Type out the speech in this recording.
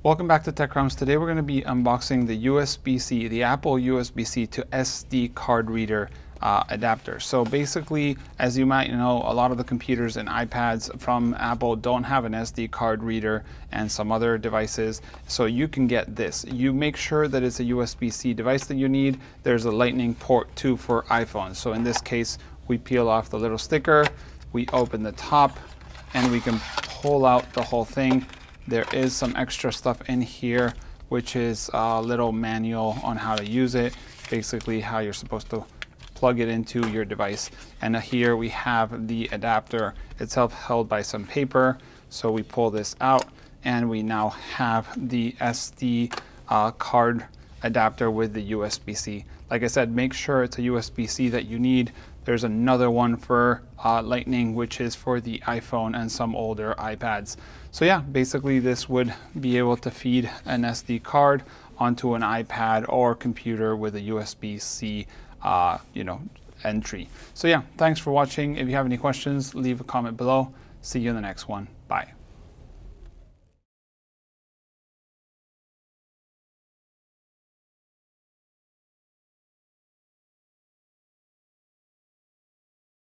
Welcome back to Tech Crumbs. Today we're going to be unboxing the USB-C, the Apple USB-C to SD card reader adapter. So basically, as you might know, a lot of the computers and iPads from Apple don't have an SD card reader and some other devices. So you can get this. You make sure that it's a USB-C device that you need. There's a Lightning port too for iPhones. So in this case, we peel off the little sticker, we open the top, and we can pull out the whole thing. There is some extra stuff in here, which is a little manual on how to use it, basically how you're supposed to plug it into your device. And here we have the adapter itself held by some paper. So we pull this out and we now have the SD card adapter with the USB-C. Like I said, make sure it's a USB-C that you need. There's another one for Lightning, which is for the iPhone and some older iPads. So yeah, basically this would be able to feed an SD card onto an iPad or computer with a USB-C entry. So yeah, thanks for watching. If you have any questions, leave a comment below. See you in the next one. Bye.